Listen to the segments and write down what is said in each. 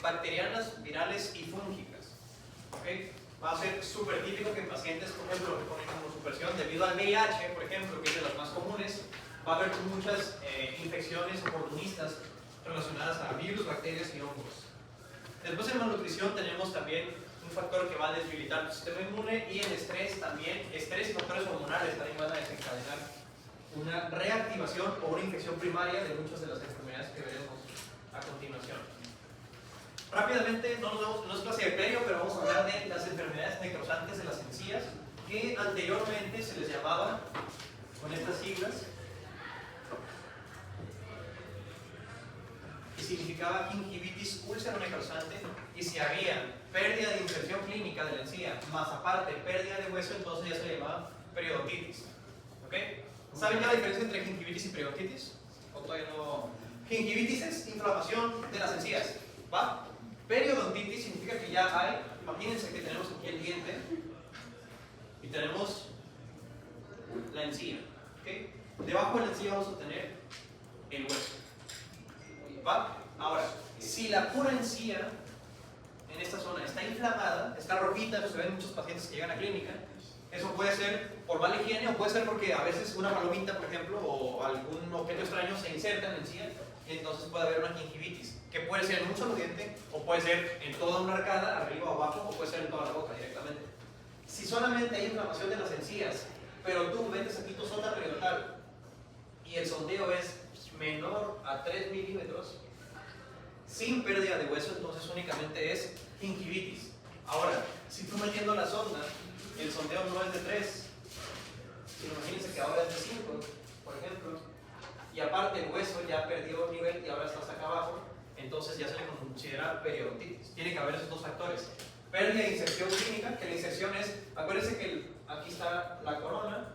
bacterianas, virales y fúngicas. ¿Okay? Va a ser súper típico que en pacientes, por ejemplo, que ponen como supresión debido al VIH, por ejemplo, que es de las más comunes, va a haber muchas infecciones oportunistas relacionadas a virus, bacterias y hongos. Después en malnutrición tenemos también un factor que va a debilitar el sistema inmune, y en estrés también, estrés y factores hormonales también van a desencadenar una reactivación o una infección primaria de muchas de las enfermedades que veremos a continuación. Rápidamente, no es clase de perio, pero vamos a hablar de las enfermedades necrosantes de las encías, que anteriormente se les llamaba con estas siglas, que significaba gingivitis úlcero-necrosante, y si había pérdida de inserción clínica de la encía, más aparte pérdida de hueso, entonces ya se le llamaba periodontitis. ¿Ok? ¿Saben ya la diferencia entre gingivitis y periodontitis? ¿O todavía no? Gingivitis es inflamación de las encías, ¿va? Periodontitis significa que ya hay, imagínense que tenemos aquí el diente y tenemos la encía, ¿ok? Debajo de la encía vamos a tener el hueso, ¿va? Ahora, si la pura encía en esta zona está inflamada, está rojita, eso se ve en muchos pacientes que llegan a clínica, eso puede ser por mala higiene o puede ser porque a veces una palomita, por ejemplo, o algún objeto extraño se inserta en la encía, y entonces puede haber una gingivitis, que puede ser en un solo diente, o puede ser en toda una arcada, arriba o abajo, o puede ser en toda la boca directamente. Si solamente hay inflamación de las encías, pero tú metes aquí tu sonda periodontal y el sondeo es menor a 3 milímetros, sin pérdida de hueso, entonces únicamente es gingivitis. Ahora, si tú metiendo la sonda, el sondeo no es de 3, sino imagínense que ahora es de 5, por ejemplo, y aparte el hueso ya perdió nivel y ahora estás acá abajo, entonces ya se le considera periodontitis. Tiene que haber esos dos factores: pérdida de inserción clínica, que la inserción es, acuérdense que aquí está la corona,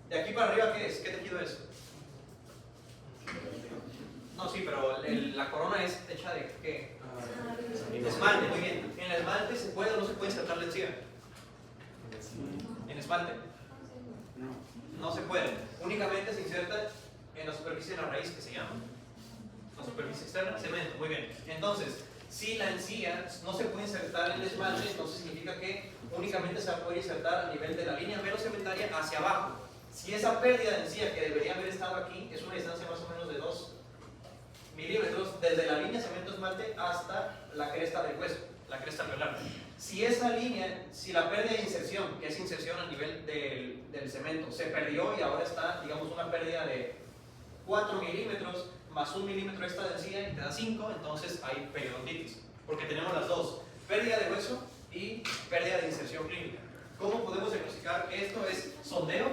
de aquí para arriba, ¿qué es? ¿Qué tejido es? No, sí, pero la corona es hecha de ¿qué? Esmalte, muy bien. En el esmalte se puede o no se puede insertar la encía. En esmalte no se puede, únicamente se inserta en la superficie de la raíz, que se llama la superficie externa, cemento. Muy bien. Entonces, si la encía no se puede insertar en el esmalte, entonces significa que únicamente se puede insertar a nivel de la línea velocementaria hacia abajo. Si esa pérdida de encía que debería haber estado aquí es una distancia más o menos de 2 milímetros desde la línea cemento esmalte hasta la cresta del hueso, la cresta alveolar. Si esa línea, si la pérdida de inserción, que es inserción a nivel del cemento, se perdió y ahora está, digamos, una pérdida de 4 milímetros más 1 milímetro extra de encía y te da 5, entonces hay periodontitis, porque tenemos las dos: pérdida de hueso y pérdida de inserción clínica. ¿Cómo podemos diagnosticar esto? Es sondeo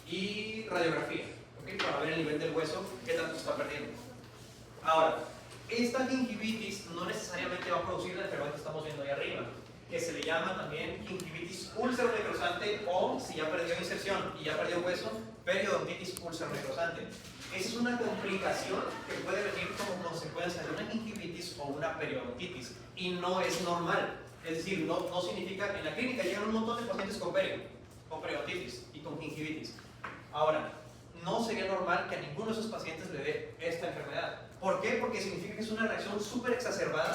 y radiografía, ¿okay? Para ver el nivel del hueso, qué tanto se está perdiendo. Ahora, esta gingivitis no necesariamente va a producir la enfermedad que estamos viendo ahí arriba, que se le llama también gingivitis úlcero-necrosante, o si ya perdió inserción y ya perdió hueso, periodontitis úlcero-necrosante. Esa es una complicación que puede venir como consecuencia de una gingivitis o una periodontitis, y no es normal. Es decir, no significa, en la clínica llegan un montón de pacientes con periodontitis y con gingivitis. Ahora, no sería normal que a ninguno de esos pacientes le dé esta enfermedad. ¿Por qué? Porque significa que es una reacción súper exacerbada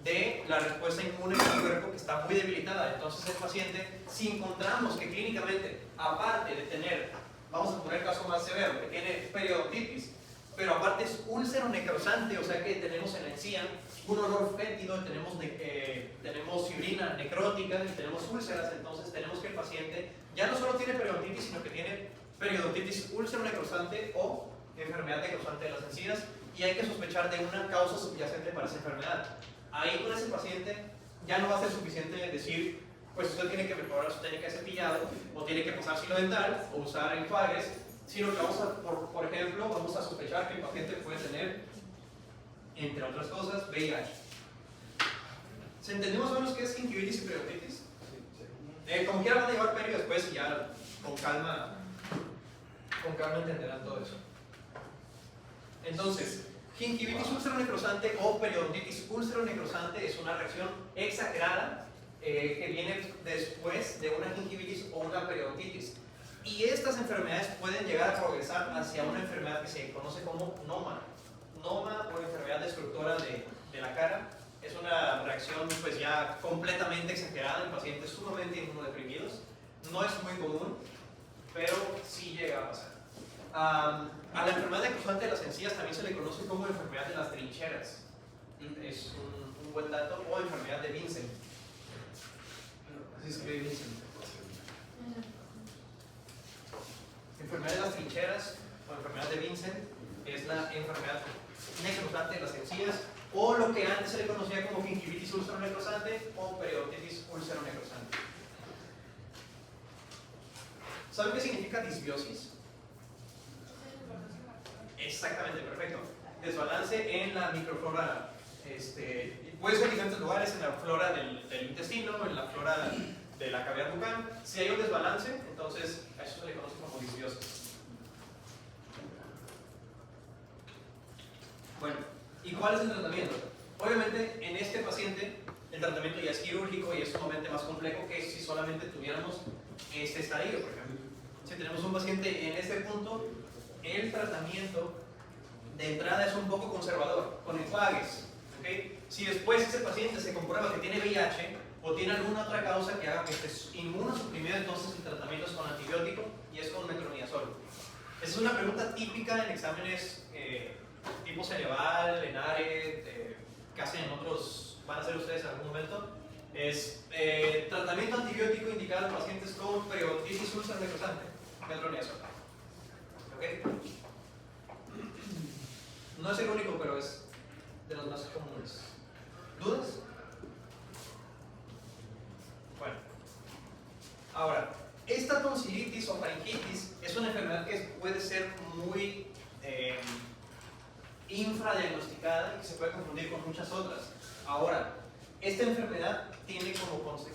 de la respuesta inmune del cuerpo, que está muy debilitada. Entonces el paciente, si encontramos que clínicamente, aparte de tener, vamos a poner caso más severo, que tiene periodontitis, pero aparte es úlcero necrosante, o sea que tenemos en la encía un olor fétido, tenemos urina necrótica y tenemos úlceras, entonces tenemos que el paciente ya no solo tiene periodontitis, sino que tiene periodontitis úlcero necrosante o enfermedad necrosante de las encías, y hay que sospechar de una causa subyacente para esa enfermedad. Ahí con ese paciente ya no va a ser suficiente decir, pues usted tiene que mejorar su técnica de cepillado, o tiene que pasar hilo dental, o usar enjuagues, sino que vamos a, por ejemplo, vamos a sospechar que el paciente puede tener, entre otras cosas, VIH. ¿Se entendió más o menos qué es gingivitis y periodontitis? Como quiera van a llevar perio después y ya con calma entenderán todo eso. Entonces, gingivitis úlcero-necrosante o periodontitis úlcero-necrosante es una reacción exagerada que viene después de una gingivitis o una periodontitis. Y estas enfermedades pueden llegar a progresar hacia una enfermedad que se conoce como NOMA. melanoma o enfermedad destructora de la cara. Es una reacción pues ya completamente exagerada en pacientes sumamente inmunodeprimidos. No es muy común, pero sí llega a pasar. A la enfermedad necrosante de las encías también se le conoce como enfermedad de las trincheras. Es un buen dato. O enfermedad de Vincent. Así se escribe Vincent. Enfermedad de las trincheras o enfermedad de Vincent es la enfermedad necrosante de las encías, o lo que antes se le conocía como gingivitis ulceronecrosante o periodontitis ulceronecrosante. ¿Saben qué significa disbiosis? Exactamente, perfecto. Desbalance en la microflora. Puede ser en diferentes lugares, en la flora del intestino, en la flora de la cavidad bucal. Si hay un desbalance, entonces a eso se le conoce como disbiosis. Bueno, ¿y cuál es el tratamiento? Obviamente, en este paciente, el tratamiento ya es quirúrgico y es sumamente más complejo que si solamente tuviéramos este estadio, por ejemplo. Si tenemos un paciente en este punto, el tratamiento de entrada es un poco conservador, con enjuagues. ¿Okay? Si después ese paciente se comprueba que tiene VIH o tiene alguna otra causa que haga que esté inmunosuprimido, entonces el tratamiento es con antibiótico y es con metronidazol. Esa es una pregunta típica en exámenes tipo Ceneval, ENARE, que hacen en otros, van a hacer ustedes en algún momento. Es tratamiento antibiótico indicado en pacientes con periodontitis ulceronecrosante, metronidazol. ¿Okay? No es el único, pero es de los más comunes. ¿Dudas? Bueno, ahora, esta tonsilitis o faringitis es una enfermedad que puede ser muy infradiagnosticada y que se puede confundir con muchas otras. Ahora, esta enfermedad tiene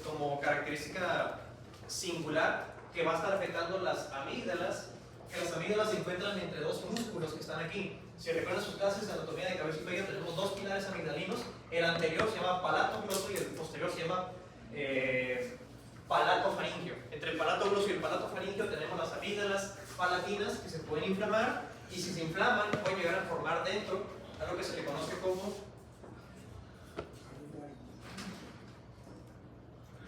como característica singular que va a estar afectando las amígdalas, que las amígdalas se encuentran entre dos músculos que están aquí. Si recuerdan sus clases de anatomía de cabeza y cuello, tenemos dos pilares amigdalinos. El anterior se llama palato gloso y el posterior se llama palato faringio. Entre el palato gloso y el palato faringio tenemos las amígdalas palatinas que se pueden inflamar, y si se inflaman pueden llegar a formar dentro algo que se le conoce como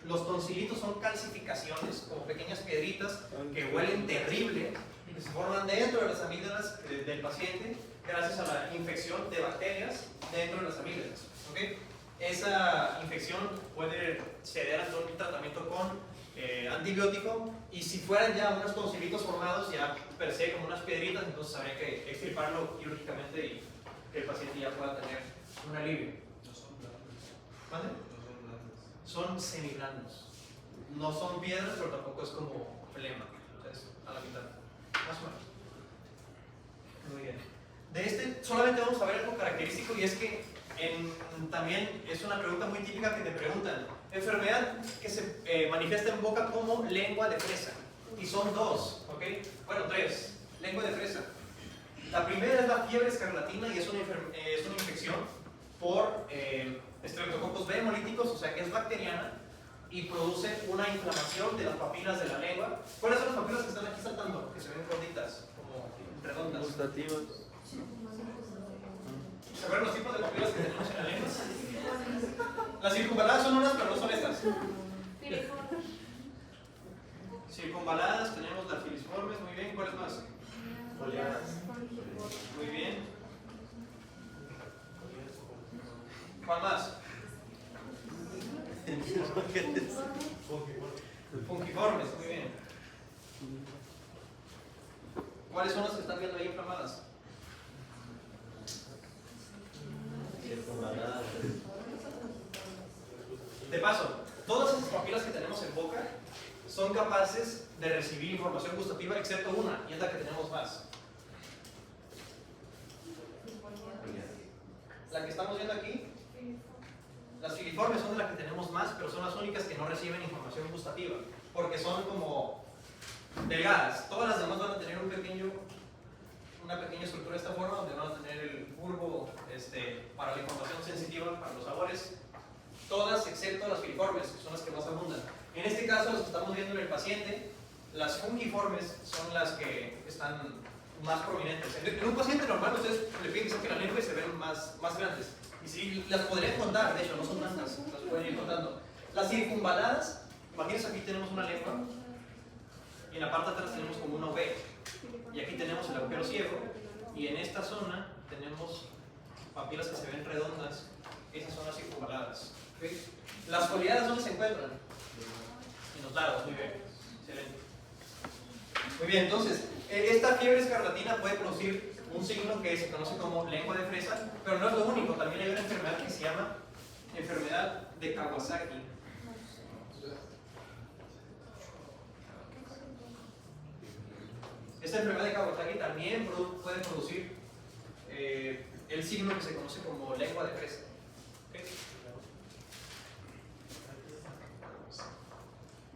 los tonsilitos. Son calcificaciones, como pequeñas piedritas que huelen terrible y que se forman dentro de las amígdalas del paciente gracias a la infección de bacterias dentro de las amígdalas. ¿Okay? Esa infección puede ceder a todo el tratamiento con antibiótico, y si fueran ya unos tonsilitos formados ya per se como unas piedritas, entonces habría que extirparlo quirúrgicamente y que el paciente ya pueda tener un alivio. No son blandos. ¿Vale? No son blandos. Son semiblandos. No son piedras, pero tampoco es como flema. Entonces, a la mitad. Más o menos. Muy bien. De este solamente vamos a ver algo característico, y es que también es una pregunta muy típica que te preguntan. Enfermedad que se manifiesta en boca como lengua de fresa. Y son dos, ¿ok? Bueno, tres. Lengua de fresa. La primera es la fiebre escarlatina, y es una infección por Streptococcus B hemolíticos, o sea que es bacteriana, y produce una inflamación de las papilas de la lengua. ¿Cuáles son las papilas que están aquí saltando? Que se ven gorditas, como redondas. Gustativas. ¿Se acuerdan los tipos de papilas que tenemos en la lengua? Las circunvaladas son unas, pero no son estas. Circunvaladas, tenemos las filiformes, muy bien. ¿Cuáles más? Foliadas. Muy bien. ¿Cuál más? Fungiformes, muy bien. ¿Cuáles son las que están viendo ahí inflamadas? De paso, todas esas papilas que tenemos en boca son capaces de recibir información gustativa, excepto una, y es la que tenemos más. La que estamos viendo aquí, las filiformes son de las que tenemos más, pero son las únicas que no reciben información gustativa, porque son como delgadas. Todas las demás van a tener una pequeña estructura de esta forma, donde van a tener el bulbo para la información sensitiva, para los sabores. Todas excepto las filiformes, que son las que más abundan. En este caso, las que estamos viendo en el paciente, las fungiformes son las que están más prominentes. En un paciente normal ustedes le piden que saquen la lengua y se ven más grandes. Y sí, las podrían contar, de hecho, no son tantas, las pueden ir contando. Las circunvaladas, imagínense, aquí tenemos una lengua y en la parte de atrás tenemos como una V. Y aquí tenemos el agujero ciego y en esta zona tenemos papilas que se ven redondas. Esas son las circunvaladas. ¿Okay? Las foliadas, ¿dónde se encuentran? En los lados, muy bien. Excelente. Muy bien, entonces, esta fiebre escarlatina puede producir un signo que se conoce como lengua de fresa, pero no es lo único, también hay una enfermedad que se llama enfermedad de Kawasaki. Esta enfermedad de Kawasaki también puede producir el signo que se conoce como lengua de fresa. ¿Okay?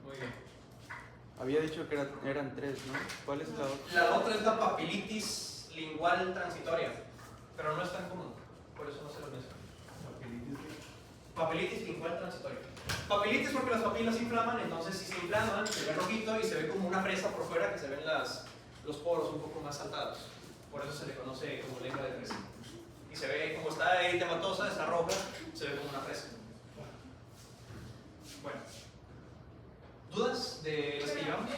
Muy bien. Había dicho que eran 3, ¿no? ¿Cuál es la otra? La otra es la papilitis lingual transitoria, pero no es tan común, por eso no se lo menciono. Papilitis lingual transitoria. Papilitis porque las papilas se inflaman, entonces si se inflaman, se ve rojito y se ve como una fresa por fuera, que se ven los poros un poco más saltados. Por eso se le conoce como lengua de fresa. Y se ve como está eritematosa, está roja, se ve como una fresa. Bueno. ¿Dudas de las que llevamos?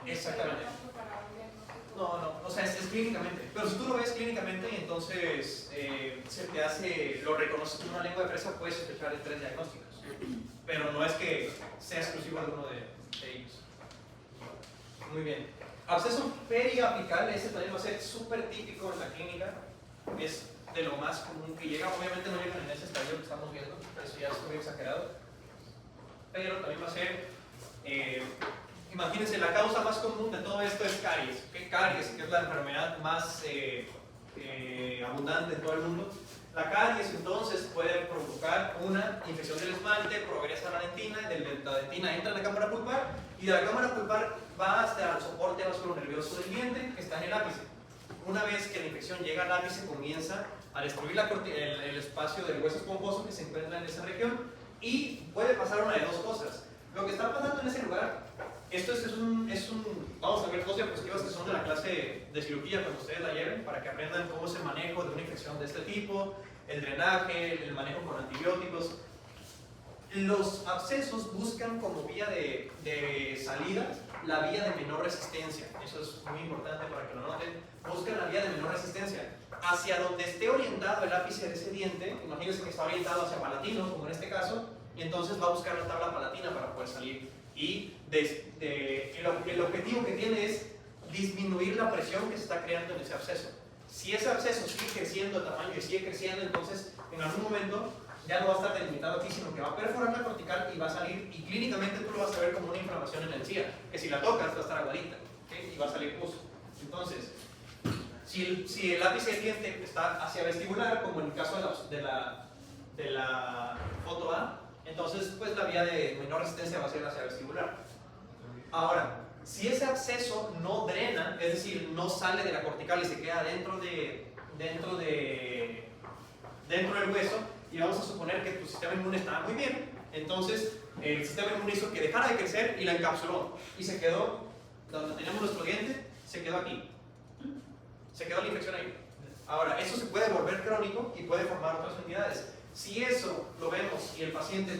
Exactamente. No, o sea, es clínicamente. Pero si tú lo ves clínicamente, entonces se te hace, lo reconoces como una lengua de fresa, puedes sospechar de 3 diagnósticos. Pero no es que sea exclusivo alguno de ellos. Muy bien. Absceso periapical, ese también va a ser súper típico en la clínica. Es de lo más común que llega. Obviamente no llegan en ese estadio que estamos viendo, eso ya es muy exagerado. Pero también va a ser, imagínense, la causa más común de todo esto es caries. ¿Okay? Caries, que es la enfermedad más abundante en todo el mundo. La caries entonces puede provocar una infección del esmalte, progresa a la dentina, de la dentina entra en la cámara pulpar y de la cámara pulpar va hasta el soporte vasculonervioso del diente que está en el ápice. Una vez que la infección llega al ápice comienza a destruir el espacio del hueso esponjoso que se encuentra en esa región y puede pasar una de dos cosas. Lo que está pasando en ese lugar, esto es un vamos a ver 2 diapositivas que son de la clase de cirugía cuando ustedes la lleven para que aprendan cómo es el manejo de una infección de este tipo, el drenaje, el manejo con antibióticos. Los abscesos buscan como vía de salida la vía de menor resistencia. Eso es muy importante para que lo noten. Buscan la vía de menor resistencia. Hacia donde esté orientado el ápice de ese diente, imagínense que está orientado hacia palatino, como en este caso, y entonces va a buscar la tabla palatina para poder salir. Y el objetivo que tiene es disminuir la presión que se está creando en ese absceso. Si ese absceso sigue creciendo de tamaño y sigue creciendo, entonces en algún momento ya no va a estar delimitado aquí, sino que va a perforar la cortical y va a salir, y clínicamente tú lo vas a ver como una inflamación en la encía, que si la tocas va a estar aguadita, ¿okay? Y va a salir pus. Entonces, si el ápice del diente está hacia vestibular, como en el caso de la foto A, entonces pues la vía de menor resistencia va a ser hacia vestibular. Ahora, si ese absceso no drena, es decir, no sale de la cortical y se queda dentro del hueso, y vamos a suponer que tu sistema inmune estaba muy bien, entonces el sistema inmune hizo que dejara de crecer y la encapsuló y se quedó donde tenemos nuestro diente, se quedó aquí, se quedó la infección ahí. Ahora, eso se puede volver crónico y puede formar otras entidades. Si eso lo vemos y el paciente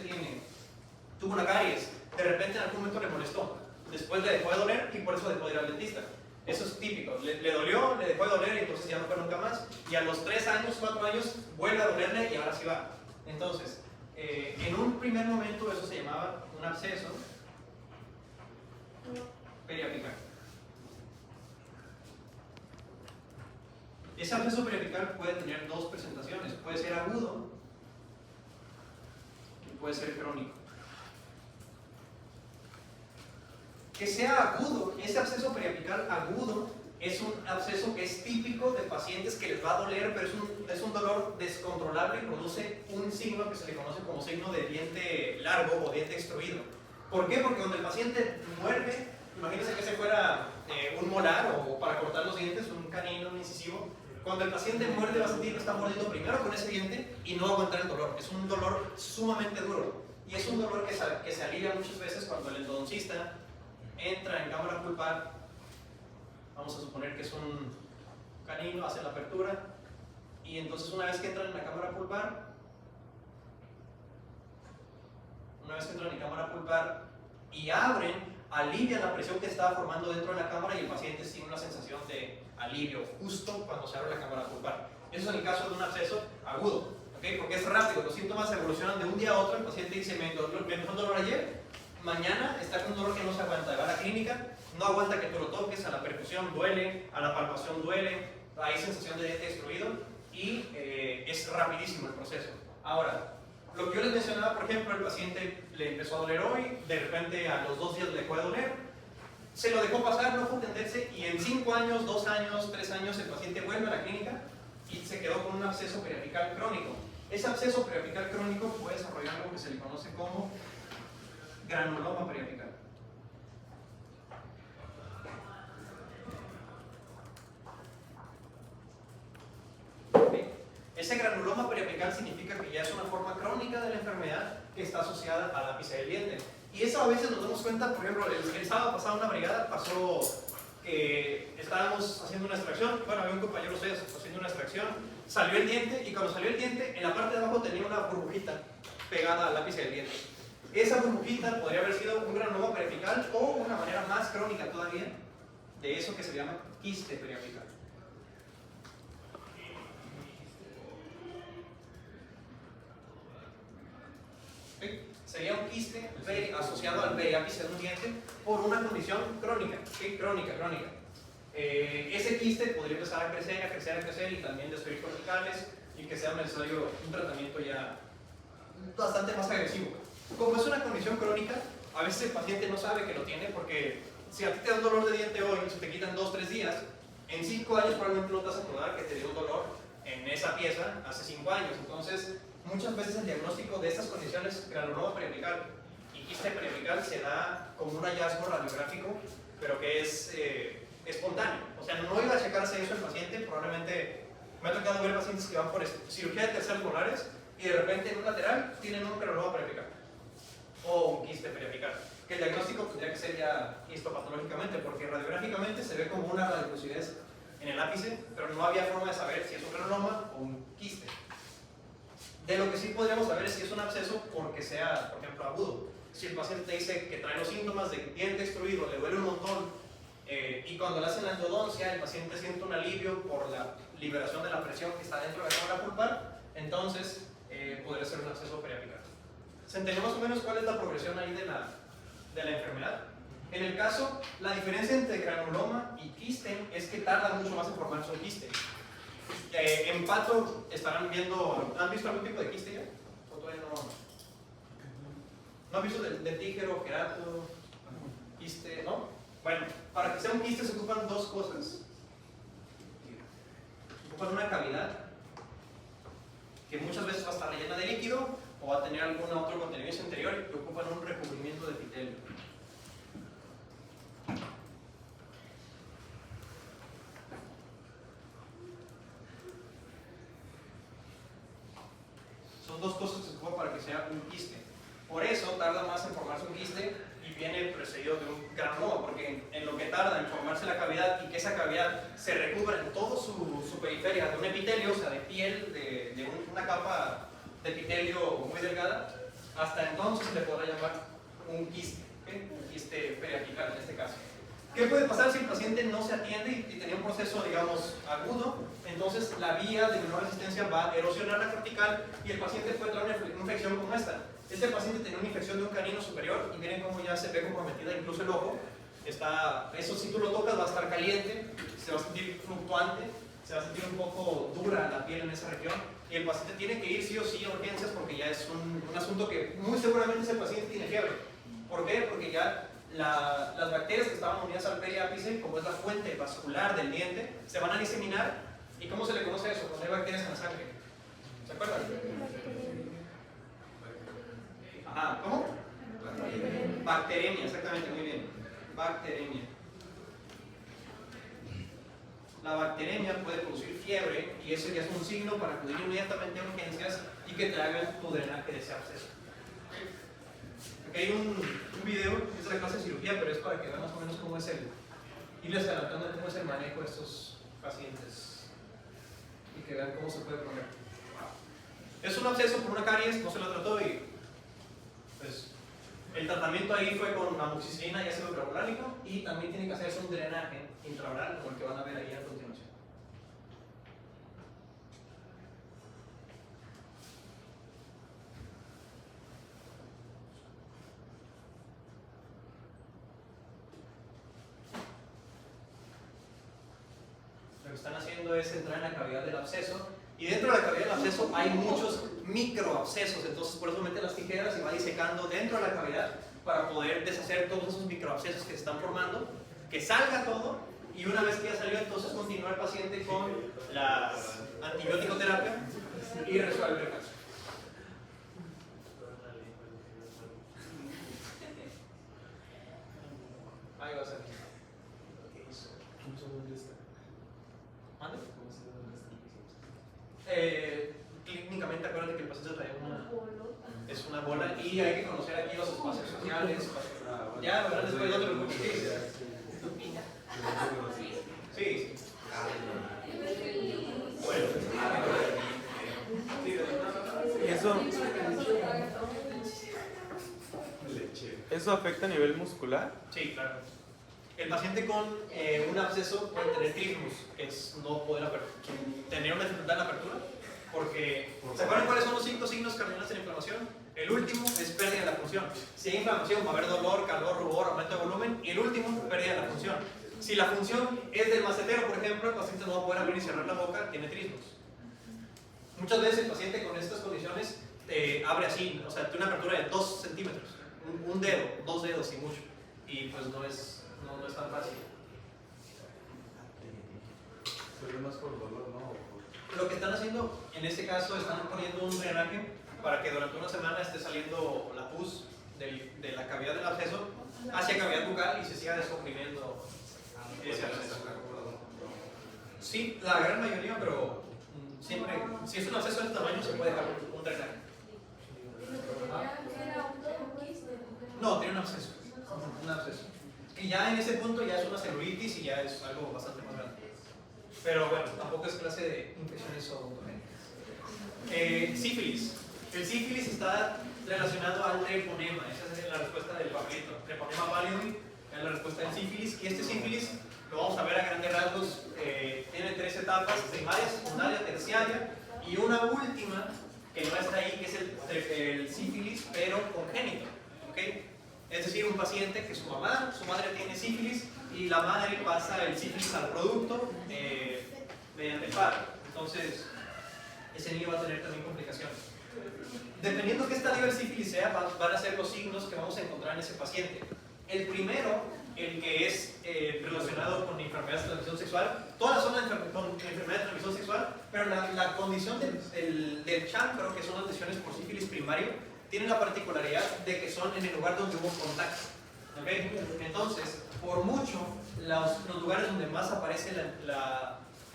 tuvo una caries, de repente en algún momento le molestó, después le dejó de doler y por eso dejó de ir al dentista. Eso es típico, le dolió, le dejó de doler y entonces ya no fue nunca más. Y a los 3 años, 4 años, vuelve a dolerle y ahora sí va. Entonces, en un primer momento eso se llamaba un absceso periapical. Ese absceso periapical puede tener 2 presentaciones, puede ser agudo y puede ser crónico. Que sea agudo, ese absceso periapical agudo es un absceso que es típico de pacientes que les va a doler, pero es un dolor descontrolable y produce un signo que se le conoce como signo de diente largo o diente extruido. ¿Por qué? Porque cuando el paciente muerde, imagínense que ese fuera un molar o para cortar los dientes, un canino, un incisivo. Cuando el paciente muerde va a sentir que está mordiendo primero con ese diente y no va a aguantar el dolor. Es un dolor sumamente duro y es un dolor que se alivia muchas veces cuando el endodoncista entra en cámara pulpar Vamos a suponer que es un canino, hace la apertura, y entonces una vez que entran en la cámara pulpar, y abren, alivian la presión que estaba formando dentro de la cámara y el paciente tiene una sensación de alivio justo cuando se abre la cámara pulpar. Eso es en el caso de un absceso agudo, ¿okay? Porque es rápido, los síntomas evolucionan de un día a otro. El paciente dice, me empezó un dolor ayer, mañana está con un dolor que no se aguanta, va a la clínica, no aguanta que tú lo toques, a la percusión duele, a la palpación duele, hay sensación de diente destruido y es rapidísimo el proceso. Ahora, lo que yo les mencionaba, por ejemplo, el paciente le empezó a doler hoy, de repente a los 2 días le dejó de doler, se lo dejó pasar, no fue atenderse, y en 5 años, 2 años, 3 años el paciente vuelve a la clínica y se quedó con un absceso periapical crónico. Ese absceso periapical crónico puede desarrollar algo que se le conoce como granuloma periapical. Ese granuloma periapical significa que ya es una forma crónica de la enfermedad que está asociada al ápice del diente. Y eso a veces nos damos cuenta, por ejemplo, el sábado pasado una brigada pasó que estábamos haciendo una extracción, bueno, había un compañero de ustedes haciendo una extracción, salió el diente y cuando salió el diente, en la parte de abajo tenía una burbujita pegada al ápice del diente. Esa burbujita podría haber sido un granuloma periapical o una manera más crónica todavía de eso que se llama quiste periapical. Sería un quiste asociado al periápice de un diente por una condición crónica, ¿sí? Crónica. Ese quiste podría empezar a crecer y también destruir corticales y que sea necesario un tratamiento ya bastante más agresivo. Como es una condición crónica, a veces el paciente no sabe que lo tiene porque si a ti te da un dolor de diente hoy y se te quitan 2 o 3 días, en 5 años probablemente no te vas a acordar que te dio un dolor en esa pieza hace 5 años. Entonces, muchas veces el diagnóstico de estas condiciones, granuloma periapical y quiste periapical, se da como un hallazgo radiográfico, pero que es espontáneo. O sea, no iba a checarse eso el paciente, probablemente me ha tocado ver pacientes que van por cirugía de terceros molares y de repente en un lateral tienen un granuloma periapical o un quiste periapical. Que el diagnóstico tendría que ser ya histopatológicamente, porque radiográficamente se ve como una radiolucidez en el ápice, pero no había forma de saber si es un granuloma o un quiste. De lo que sí podríamos saber es si es un absceso porque sea, por ejemplo, agudo. Si el paciente te dice que trae los síntomas de diente destruido, le duele un montón, y cuando le hacen la endodoncia el paciente siente un alivio por la liberación de la presión que está dentro de la cámara pulpar, entonces podría ser un absceso periapical. ¿Se entiende más o menos cuál es la progresión ahí de la enfermedad? En el caso, la diferencia entre granuloma y quiste es que tarda mucho más en formarse un quiste. En pato estarán viendo, ¿han visto algún tipo de quiste ya? ¿O todavía no? ¿No han visto dentígero, querato, quiste? ¿No? Bueno, para que sea un quiste se ocupan 2 cosas. Se ocupan una cavidad que muchas veces va a estar rellena de líquido o va a tener algún otro contenido en su interior y ocupan un recubrimiento de epitelio. Son 2 cosas que se ocupan para que sea un quiste. Por eso tarda más en formarse un quiste y viene precedido de un granuloma, porque en lo que tarda en formarse la cavidad y que esa cavidad se recubra en toda su periferia de un epitelio, o sea, de piel, de una capa de epitelio muy delgada, hasta entonces se le podrá llamar un quiste, ¿okay? Un quiste periapical en este caso. ¿Qué puede pasar si el paciente no se atiende y tenía un proceso, digamos, agudo? Entonces la vía de menor resistencia va a erosionar la cortical y el paciente puede tener una infección como esta. Este paciente tenía una infección de un canino superior y miren cómo ya se ve comprometida incluso el ojo. Eso si tú lo tocas va a estar caliente, se va a sentir fluctuante, se va a sentir un poco dura la piel en esa región y el paciente tiene que ir sí o sí a urgencias porque ya es un asunto que muy seguramente ese paciente tiene fiebre. ¿Por qué? Porque ya las bacterias que estaban unidas al periápice, como es la fuente vascular del diente, se van a diseminar. ¿Y cómo se le conoce eso? Cuando hay bacterias en la sangre. ¿Se acuerdan? Ajá, ¿cómo? Bacteremia, exactamente, muy bien. Bacteremia. La bacteremia puede producir fiebre y eso ya es un signo para acudir inmediatamente a urgencias y que te hagan tu drenaje de ese absceso. Aquí hay un video, es de la clase de cirugía, pero es para que vean más o menos cómo es irles adelantando cómo es el manejo de estos pacientes y que vean cómo se puede poner. Es un absceso por una caries, no se lo trató y pues el tratamiento ahí fue con amoxicilina y ácido clorhialurónico y también tiene que hacerse un drenaje intraoral como el que van a ver ahí a continuación. Lo que están haciendo es entrar en la cavidad del absceso y dentro de la cavidad del absceso hay muchos microabscesos, entonces por eso mete las tijeras y va disecando dentro de la cavidad para poder deshacer todos esos microabscesos que se están formando, que salga todo y una vez que ya salió entonces continúa el paciente con la antibiótico terapia y resuelve el caso. Ahí va a ser. ¿Mande? Clínicamente acuérdate que el paciente trae es una bola y hay que conocer aquí los espacios sociales. Ya, ¿verdad? Después de otro grupo. Sí. Bueno. ¿Eso afecta a nivel muscular? Sí, claro. El paciente con un absceso puede tener trismus, que es no poder tener una dificultad en la apertura, porque ¿se acuerdan cuáles son los 5 signos cardinales de la inflamación? El último es pérdida de la función. Si hay inflamación va a haber dolor, calor, rubor, aumento de volumen, y el último, pérdida de la función. Si la función es del macetero, por ejemplo, el paciente no va a poder abrir y cerrar la boca, tiene trismus. Muchas veces el paciente con estas condiciones abre así, o sea, tiene una apertura de 2 centímetros, un dedo, 2 dedos y mucho, y pues no es tan fácil. Se ve más por dolor, ¿no? Lo que están haciendo, en este caso, están poniendo un drenaje para que durante una semana esté saliendo la pus de la cavidad del absceso hacia cavidad bucal y se siga descomprimiendo ese absceso. Sí, la gran mayoría, pero siempre, si es un absceso de este tamaño, se puede dejar un drenaje. No, tiene un absceso. Un absceso. Y ya en ese punto ya es una celulitis y ya es algo bastante más grande. Pero bueno, tampoco es clase de infecciones odontogénicas. Sífilis. El sífilis está relacionado al treponema. Esa es la respuesta del papelito. Treponema pallidum es la respuesta del sífilis. Y este sífilis lo vamos a ver a grandes rasgos. Tiene 3 etapas: primaria, secundaria, terciaria. Y una última que no está ahí, que es el sífilis, pero congénito. ¿Okay? Es decir, un paciente que su madre tiene sífilis y la madre pasa el sífilis al producto mediante el parto. Entonces, ese niño va a tener también complicaciones. Dependiendo qué estadio del sífilis sea, van a ser los signos que vamos a encontrar en ese paciente. El primero, el que es relacionado con enfermedades de transmisión sexual, todas son con enfermedades de transmisión sexual, pero la condición del chancro, que son las lesiones por sífilis primario, tiene la particularidad de que son en el lugar donde hubo contacto. ¿Okay? Entonces, por mucho, los lugares donde más aparecen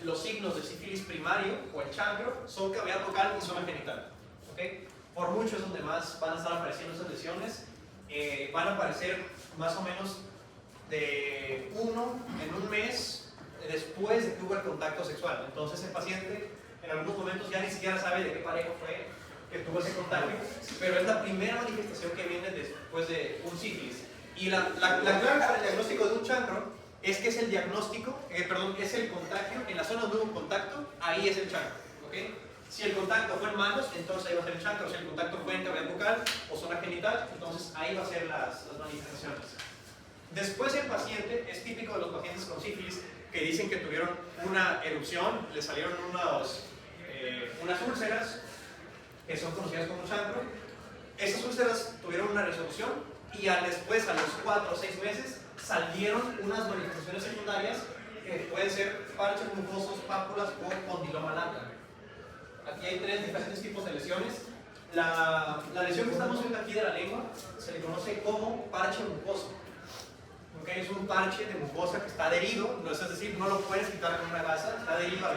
los signos de sífilis primario o el chancro son cavidad bucal y zona genital. ¿Okay? Por mucho es donde más van a estar apareciendo esas lesiones. Van a aparecer más o menos de 1 en un mes después de que hubo el contacto sexual. Entonces el paciente en algunos momentos ya ni siquiera sabe de qué pareja fue que tuvo ese contagio, pero es la primera manifestación que viene después de un sífilis. Y la clave para el diagnóstico de un chancro es que es el diagnóstico, es el contagio en la zona donde hubo contacto, ahí es el chancro. ¿Okay? Si el contacto fue en manos, entonces ahí va a ser el chancro. Si el contacto fue en cavidad bucal o zona genital, entonces ahí va a ser las manifestaciones. Después el paciente, es típico de los pacientes con sífilis que dicen que tuvieron una erupción, le salieron unas úlceras que son conocidas como chancro. Esas úlceras tuvieron una resolución y después, a los 4 o 6 meses, salieron unas manifestaciones secundarias que pueden ser parches mucosos, pápulas o condiloma lata. Aquí hay 3 diferentes tipos de lesiones. La lesión que estamos viendo aquí de la lengua se le conoce como parche mucoso. ¿Okay? Es un parche de mucosa que está adherido, es decir, no lo puedes quitar con una gasa, está adherido a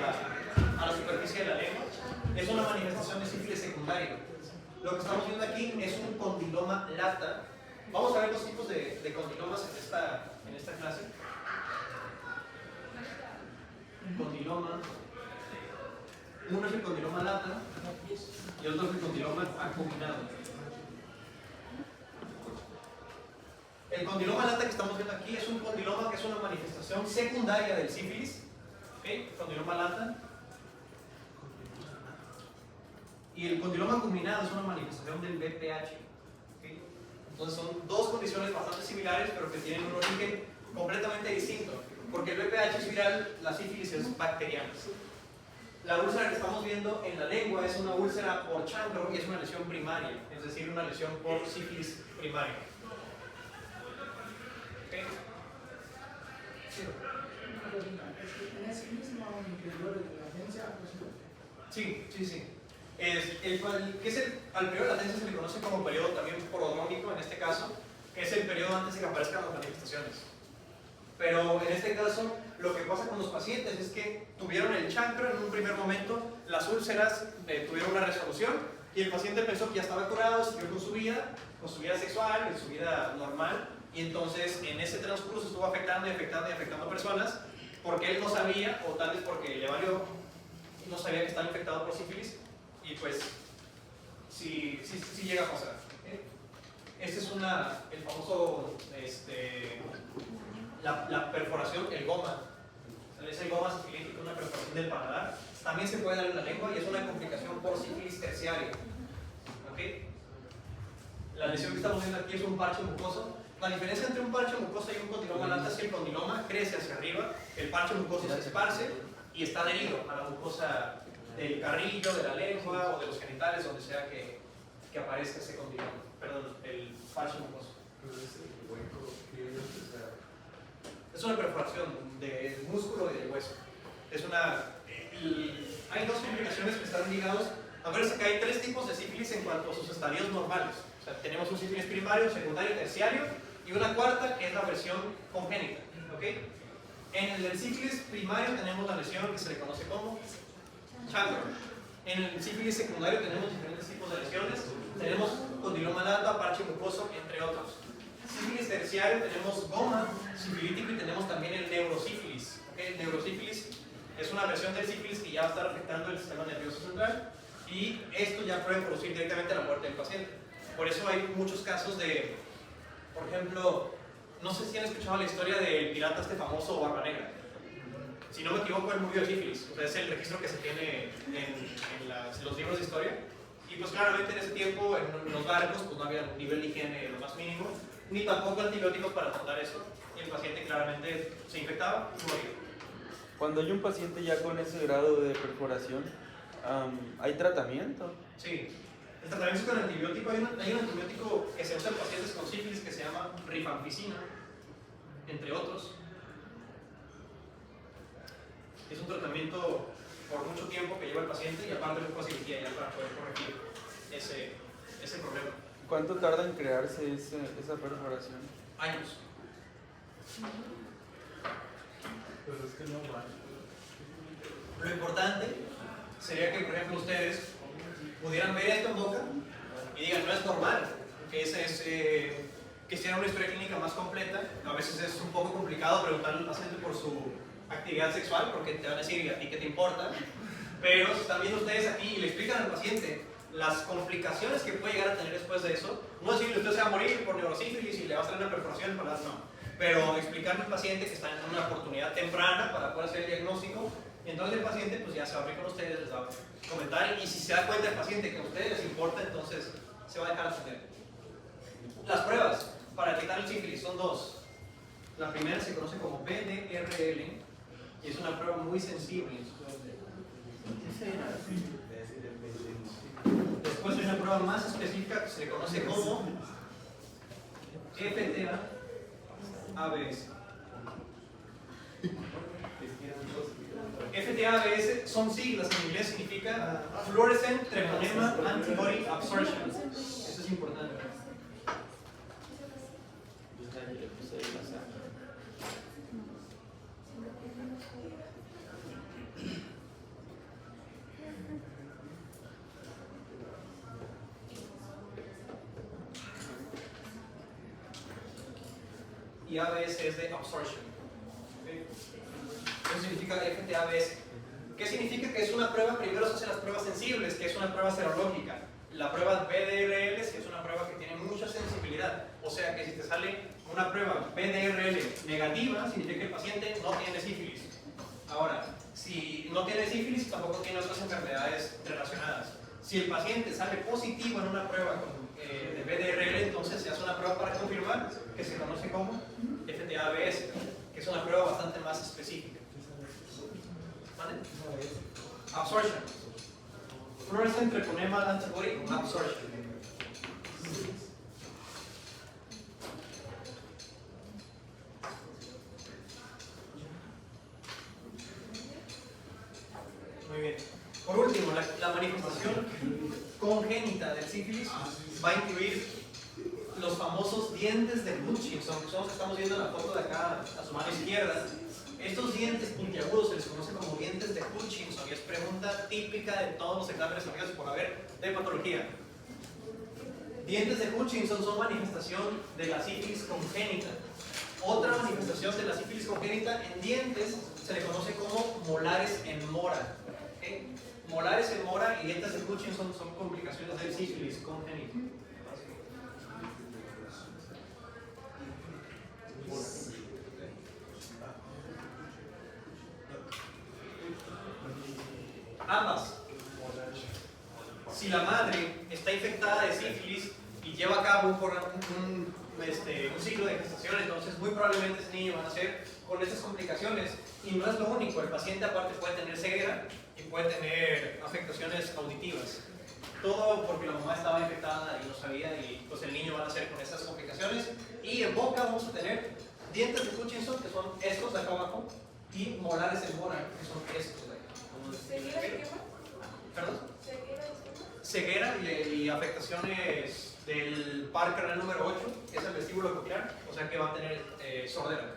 la superficie de la lengua. Es una manifestación de sífilis secundaria. Lo que estamos viendo aquí es un condiloma lata. Vamos a ver los tipos de condilomas en esta clase. condiloma. Uno es el condiloma lata y otro es el condiloma acuminado. El condiloma lata que estamos viendo aquí es un condiloma que es una manifestación secundaria del sífilis. ¿Okay? Condiloma lata. Y el condiloma acuminado es una manifestación del VPH. ¿Okay? Entonces son dos condiciones bastante similares, pero que tienen un origen completamente distinto. Porque el VPH es viral, la sífilis es bacteriana. La úlcera que estamos viendo en la lengua es una úlcera por chancro y es una lesión primaria, es decir, una lesión por sífilis primaria. ¿Okay? Sí. En ese mismo periodo de latencia, Sí. Al periodo de latencia se le conoce como periodo también prodrómico en este caso, que es el periodo antes de que aparezcan las manifestaciones. Pero en este caso, lo que pasa con los pacientes es que tuvieron el chancro en un primer momento, las úlceras tuvieron una resolución y el paciente pensó que ya estaba curado, siguió con su vida sexual, con su vida normal, y entonces en ese transcurso estuvo afectando personas porque él no sabía, o tal vez porque le valió, no sabía que estaba infectado por sífilis, y pues sí llega a pasar. Este es el famoso, la perforación, el goma. Es el goma sifilítico, una perforación del paladar. También se puede dar en la lengua y es una complicación por sífilis terciaria. ¿Okay? La lesión que estamos viendo aquí es un parche mucoso. La diferencia entre un parche mucoso y un condiloma lata es que el condiloma crece hacia arriba, el parche mucoso se esparce y está adherido a la mucosa del carrillo, de la lengua o de los genitales, donde sea que aparezca ese condiloma. Perdón, el parche mucoso. Es una perforación del músculo y del hueso. Hay dos complicaciones que están ligados. Acuérdense que hay tres tipos de sífilis en cuanto a sus estadios normales. O sea, tenemos un sífilis primario, secundario y terciario, y una cuarta que es la versión congénita. ¿Okay? En el del sífilis primario tenemos la lesión que se le conoce como chancro. En el sífilis secundario tenemos diferentes tipos de lesiones. Tenemos condiloma lata, parche mucoso, entre otros. Sífilis terciario tenemos goma sifilítico y tenemos también el neurosífilis. ¿Okay? El neurosífilis es una versión del sífilis que ya va a estar afectando el sistema nervioso central y esto ya puede producir directamente la muerte del paciente. Por eso hay muchos casos de, por ejemplo, no sé si han escuchado la historia del pirata famoso Barba Negra. Si no me equivoco, él murió de sífilis. O sea, es el registro que se tiene en los libros de historia. Y pues claramente en ese tiempo, en los barcos, pues no había un nivel de higiene lo más mínimo, ni tampoco antibióticos para tratar eso. Y el paciente claramente se infectaba y moría. Cuando hay un paciente ya con ese grado de perforación, ¿hay tratamiento? Sí. El tratamiento es con antibiótico. Hay un antibiótico que se usa en pacientes con sífilis que se llama rifampicina, entre otros. Es un tratamiento por mucho tiempo que lleva el paciente y aparte es cirugía ya para poder corregir ese problema. ¿Cuánto tarda en crearse esa perforación? Años. Pero es que no va. Lo importante sería que, por ejemplo, ustedes pudieran ver esto en boca y digan, no es normal, que sea una historia clínica más completa. A veces es un poco complicado preguntarle al paciente por su actividad sexual, porque te van a decir, ¿y a ti qué te importa? Pero si están viendo ustedes aquí y le explican al paciente las complicaciones que puede llegar a tener después de eso, no decirle usted se va a morir por neurosífilis y le va a salir una perforación, no. Pero explicarle al paciente que está en una oportunidad temprana para poder hacer el diagnóstico, y entonces el paciente pues ya se va a abrir con ustedes, les va a comentar, y si se da cuenta el paciente que a ustedes les importa, entonces se va a dejar atender. Las pruebas para detectar el sífilis son dos. La primera se conoce como PDRL y es una prueba muy sensible. Después hay una prueba más específica que se le conoce como FTA-ABS. FTA-ABS son siglas, en inglés significa Fluorescent Treponema Antibody Absorption. Eso es importante. Y ABS es de absorption. ¿Okay? Eso significa FTABS. ¿Qué significa? Que es una prueba, primero se hacen las pruebas sensibles, que es una prueba serológica. La prueba BDRL, que es una prueba que tiene mucha sensibilidad. O sea que si te sale una prueba BDRL negativa, significa que el paciente no tiene sífilis. Ahora, si no tiene sífilis, tampoco tiene otras enfermedades relacionadas. Si el paciente sale positivo en una prueba de BDRL, entonces se hace una prueba para confirmar, que se conoce como FTABS, que es una prueba bastante más específica. ¿Vale? Absorption. Fluorescent treponema antibody absorption. Muy bien. Por último, la manifestación congénita del sífilis va a incluir los famosos dientes de Hutchinson, que son los que estamos viendo en la foto de acá a su mano izquierda. Estos dientes puntiagudos se les conoce como dientes de Hutchinson y es pregunta típica de todos los exámenes habidos por haber de patología. Dientes de Hutchinson son manifestación de la sífilis congénita. Otra manifestación de la sífilis congénita en dientes se le conoce como molares en mora. ¿Okay? Molares en mora y dientes de Hutchinson son complicaciones del sífilis congénita. Ambas. Si la madre está infectada de sífilis y lleva a cabo un ciclo de gestación, entonces muy probablemente ese niño va a nacer con estas complicaciones. Y no es lo único, el paciente aparte puede tener ceguera y puede tener afectaciones auditivas. Todo porque la mamá estaba infectada y no sabía, y pues el niño va a nacer con estas complicaciones. Y en boca vamos a tener dientes de Hutchinson, que son estos de acá abajo, y molares en mora, que son estos de acá. ¿Ceguera y qué más? ¿Perdón? ¿Ceguera y qué más? Ceguera y afectaciones del par carnal número 8, que es el vestíbulo coclear, o sea que va a tener sordera.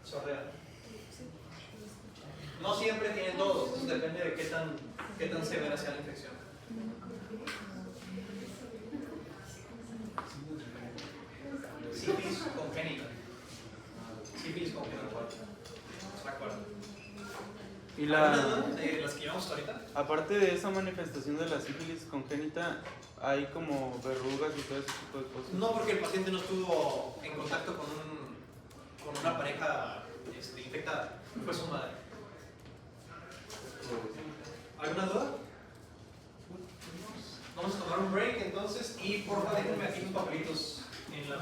Sordera. No siempre tienen todos, entonces depende de qué tan severa sea la infección. Sífilis congénita. Sífilis congénita. De acuerdo. Y de las que llevamos ahorita. aparte de esa manifestación de la sífilis congénita, hay como verrugas y todo ese tipo de cosas. No, porque el paciente no estuvo en contacto con una pareja infectada, fue su madre. ¿Alguna duda? Vamos a tomar un break entonces y por favor déjenme aquí los papelitos.